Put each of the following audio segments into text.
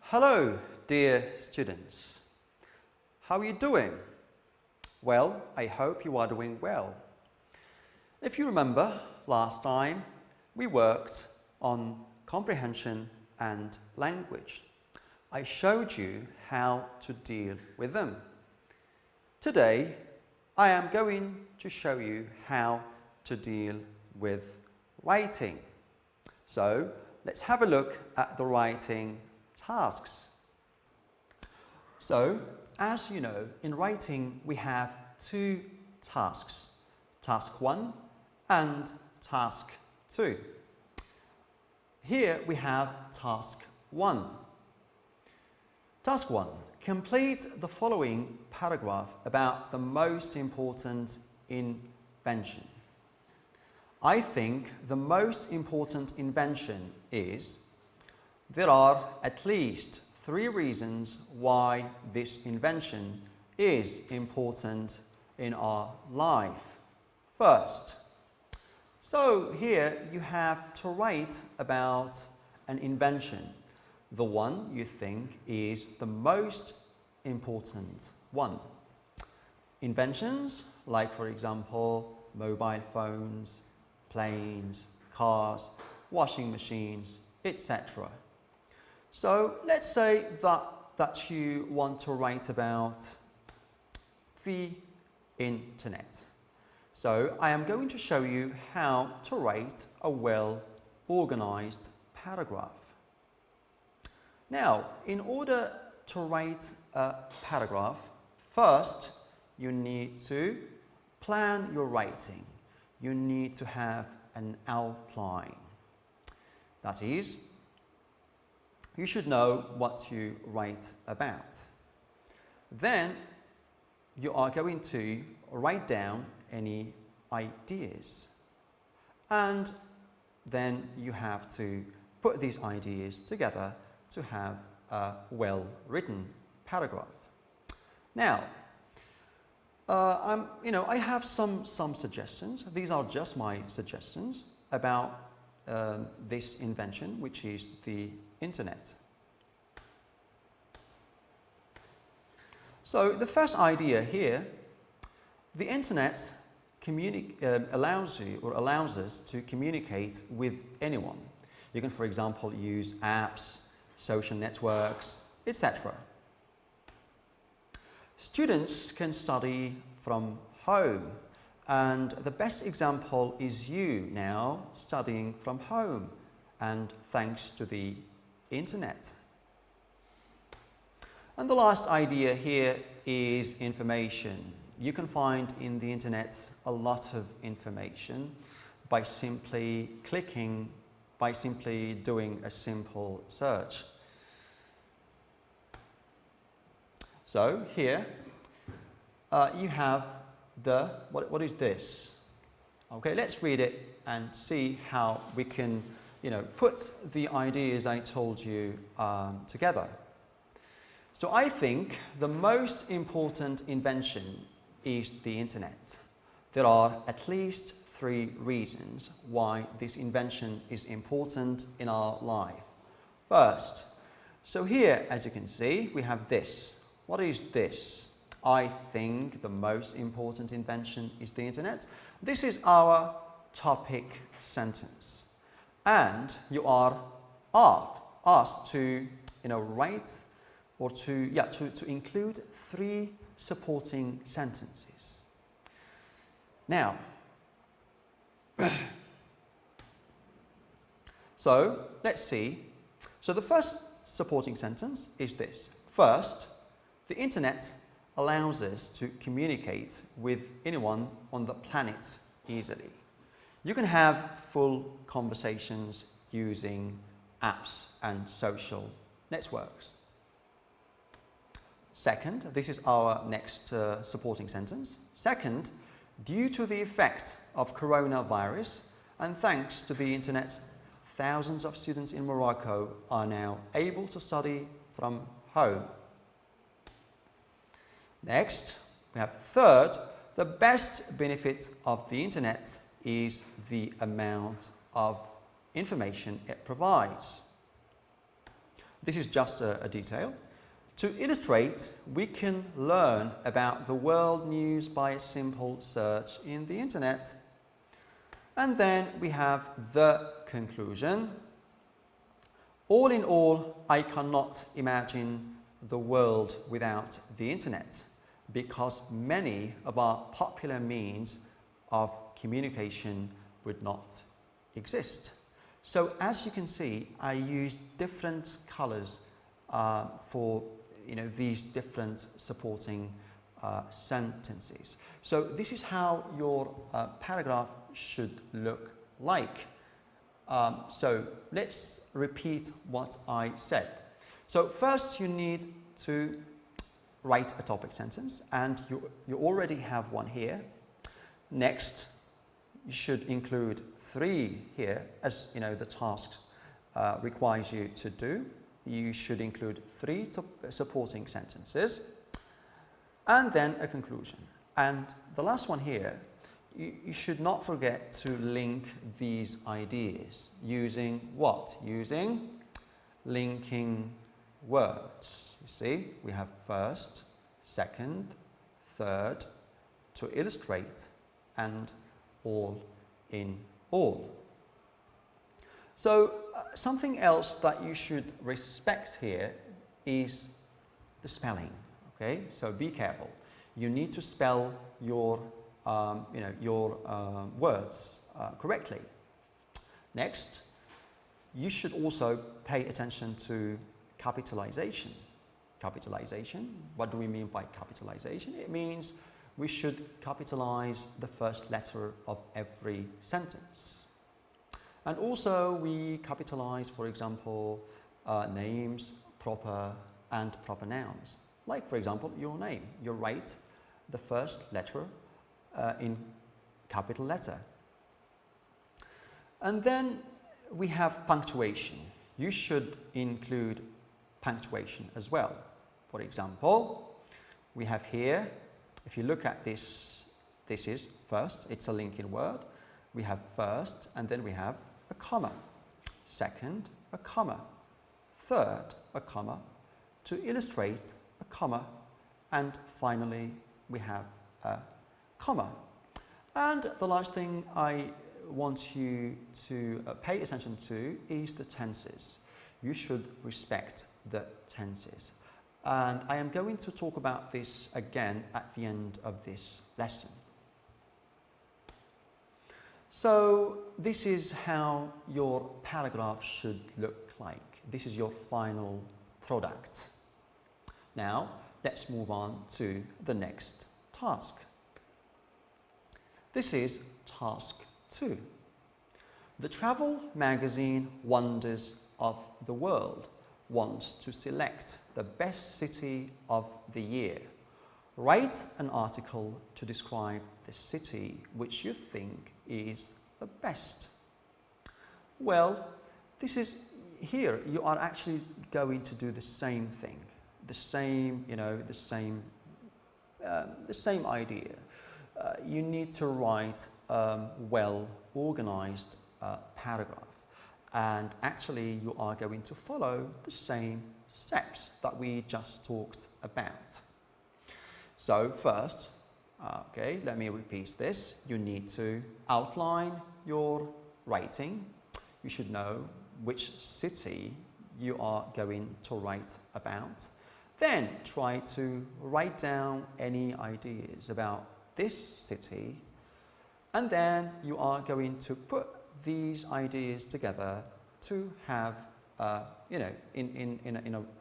Hello, dear students. How are you doing? Well, I hope you are doing well. If you remember, last time we worked on comprehension and language. I showed you how to deal with them. Today, I am going to show you how to deal with writing. So, let's have a look at the writing tasks. So, as you know, in writing we have two tasks, task 1 and task 2. Here we have task 1. Task 1. Complete the following paragraph about the most important invention. I think the most important invention is there are at least 3 reasons why this invention is important in our life. First, so here you have to write about an invention, the one you think is the most important one. Inventions like, for example, mobile phones, planes, cars, washing machines, etc. So let's say that you want to write about the internet. So I am going to show you how to write a well-organized paragraph. Now, in order to write a paragraph, first you need to plan your writing. You need to have an outline. That is, you should know what you write about. Then you are going to write down any ideas. And then you have to put these ideas together to have a well-written paragraph. Now, I have some suggestions. These are just my suggestions about this invention, which is the internet. So the first idea here, the internet allows us to communicate with anyone. You can, for example, use apps, social networks, etc. Students can study from home, and the best example is you now studying from home, and thanks to the internet. And the last idea here is information. You can find in the internet a lot of information by simply clicking, by simply doing a simple search. So here you have what is this? Okay, let's read it and see how we can put the ideas I told you together. So I think the most important invention is the internet. There are at least 3 reasons why this invention is important in our life. First, so here, as you can see, we have this. What is this? I think the most important invention is the internet. This is our topic sentence. And you are asked to write or to include 3 supporting sentences. Now, so let's see. So the first supporting sentence is this. First, the internet allows us to communicate with anyone on the planet easily. You can have full conversations using apps and social networks. Second, this is our next supporting sentence. Second, due to the effect of coronavirus and thanks to the internet, thousands of students in Morocco are now able to study from home. Next, we have third, the best benefit of the internet is the amount of information it provides. this is just a detail. To illustrate, we can learn about the world news by a simple search in the internet. And then we have the conclusion. All in all, I cannot imagine the world without the internet, because many of our popular means of communication would not exist. So as you can see, I used different colors for these different supporting sentences. So this is how your paragraph should look like. So let's repeat what I said. So first you need to write a topic sentence, and you already have one here. Next, you should include 3 here, as the task requires you to do. You should include 3 supporting sentences, and then a conclusion. And the last one here, you should not forget to link these ideas using what? Using linking words. You see, we have first, second, third, to illustrate, and all in all. So something else that you should respect here is the spelling. Okay, so be careful. You need to spell your words correctly. Next, you should also pay attention to capitalization. Capitalization, what do we mean by capitalization? It means we should capitalize the first letter of every sentence. And also we capitalize, for example, names, proper and proper nouns. Like, for example, your name. You write the first letter in capital letter. And then we have punctuation. You should include punctuation as well. For example, we have here, if you look at this, this is first, it's a linking word. We have first, and then we have a comma. Second, a comma. Third, a comma. To illustrate, a comma. And finally, we have a comma. And the last thing I want you to pay attention to is the tenses. You should respect the tenses. And I am going to talk about this again at the end of this lesson. So this is how your paragraph should look like. This is your final product. Now, let's move on to the next task. This is task 2. The travel magazine Wonders of the World wants to select the best city of the year. Write an article to describe the city which you think is the best. Well, this is here you are actually going to do the same thing, the same idea. You need to write a well-organized paragraph. And actually, you are going to follow the same steps that we just talked about. So first, okay, let me repeat this. You need to outline your writing. You should know which city you are going to write about. Then try to write down any ideas about this city. And then you are going to put these ideas together to have, in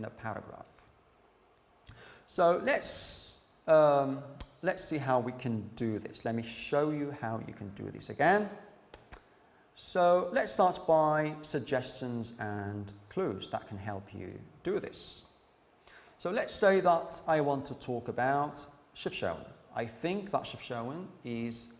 a paragraph. So let's see how we can do this. Let me show you how you can do this again. So let's start by suggestions and clues that can help you do this. So let's say that I want to talk about Chefchaouen. I think that Chefchaouen is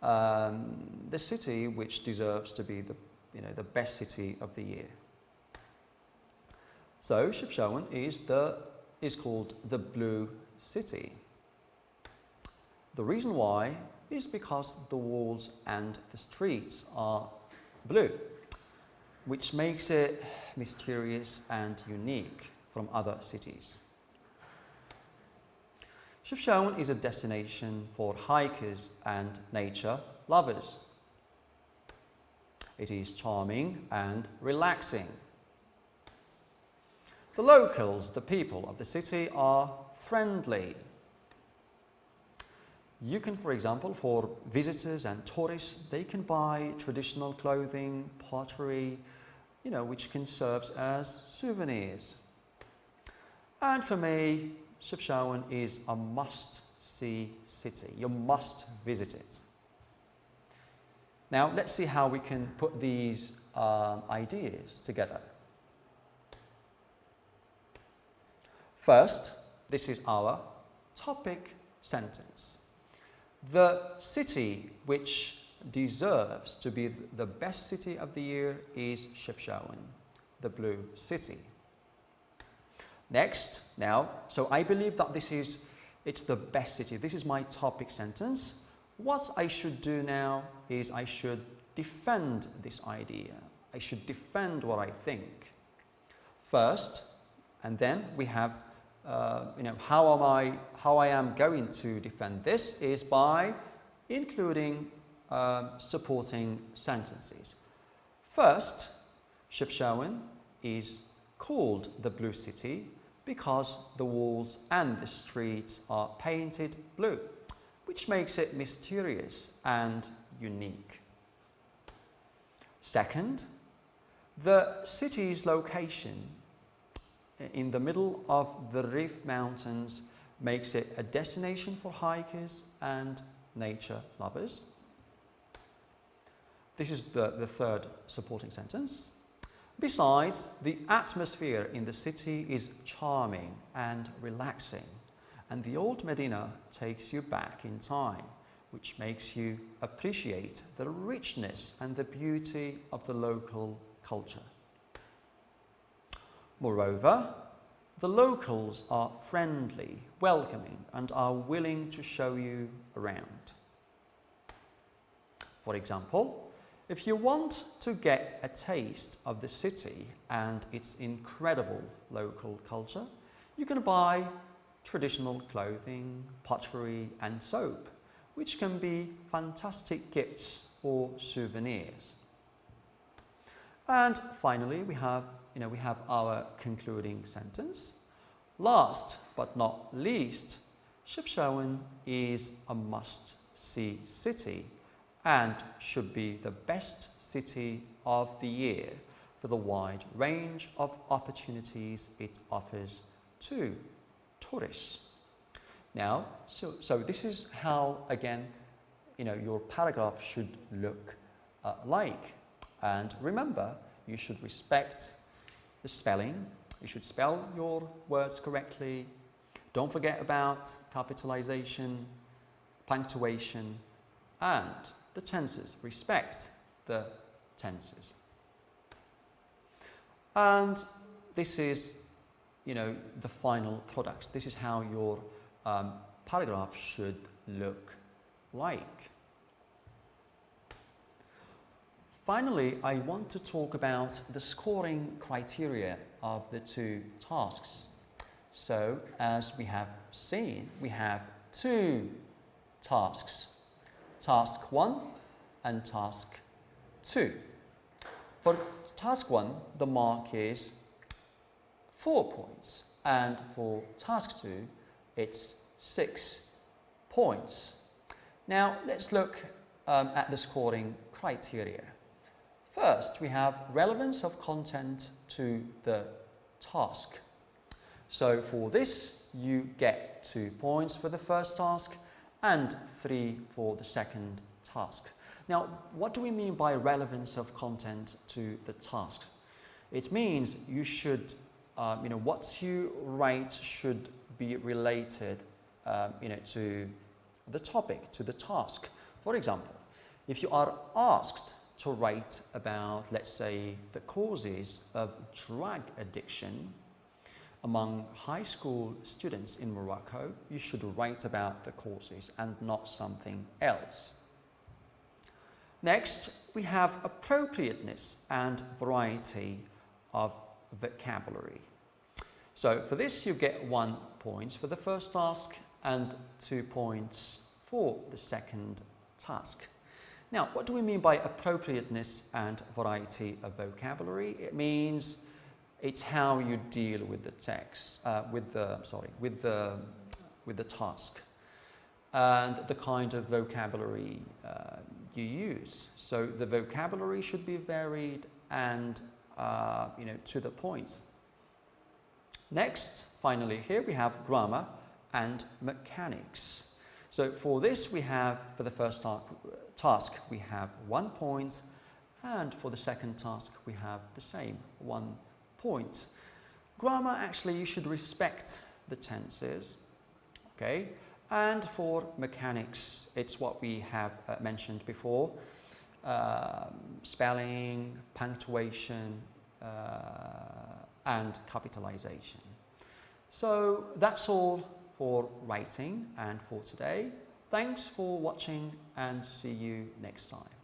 the city which deserves to be the best city of the year. So Chefchaouen is called the Blue City. The reason why is because the walls and the streets are blue. which makes it mysterious and unique from other cities. Chefchaouen is a destination for hikers and nature lovers. It is charming and relaxing. The locals, the people of the city, are friendly. You can, for example, for visitors and tourists, they can buy traditional clothing, pottery, which can serve as souvenirs. And for me, Chefchaouen is a must-see city. You must visit it. Now, let's see how we can put these ideas together. First, this is our topic sentence. The city which deserves to be the best city of the year is Chefchaouen, the blue city. Next, so I believe that it's the best city. This is my topic sentence. What I should do now is I should defend this idea. I should defend what I think. First, and then we have, how I am going to defend this is by including supporting sentences. First, Chefchaouen is called the blue city because the walls and the streets are painted blue, which makes it mysterious and unique. Second, the city's location in the middle of the Rif Mountains makes it a destination for hikers and nature lovers. This is the third supporting sentence. Besides, the atmosphere in the city is charming and relaxing, and the old Medina takes you back in time, which makes you appreciate the richness and the beauty of the local culture. Moreover, the locals are friendly, welcoming, and are willing to show you around. For example, if you want to get a taste of the city and its incredible local culture, you can buy traditional clothing, pottery, and soap, which can be fantastic gifts or souvenirs. And finally, we have our concluding sentence. Last but not least, Chefchaouen is a must-see city and should be the best city of the year for the wide range of opportunities it offers to tourists. Now, so this is how, again, your paragraph should look like. And remember, you should respect the spelling. You should spell your words correctly. Don't forget about capitalization, punctuation, and the tenses. Respect the tenses. And this is, the final product. This is how your paragraph should look like. Finally, I want to talk about the scoring criteria of the two tasks. So, as we have seen, we have two tasks, task 1 and task 2. For task 1, the mark is 4 points, and for task 2, it's 6 points. Now, let's look at the scoring criteria. First, we have relevance of content to the task. So for this, you get 2 points for the first task and 3 for the second task. Now, what do we mean by relevance of content to the task? It means you should, what you write should be related, to the topic, to the task. For example, if you are asked to write about, let's say, the causes of drug addiction among high school students in Morocco, you should write about the causes and not something else. Next, we have appropriateness and variety of vocabulary. So for this, you get 1 point for the first task and 2 points for the second task. Now, what do we mean by appropriateness and variety of vocabulary? It means it's how you deal with the text, with the task, and the kind of vocabulary you use. So the vocabulary should be varied and to the point. Next, finally, here we have grammar and mechanics. So for this, we have, for the first task, we have 1 point, and for the second task, we have the same 1 point. Grammar, actually, you should respect the tenses, okay? And for mechanics, it's what we have mentioned before, spelling, punctuation, and capitalization. So that's all for writing and for today. Thanks for watching and see you next time.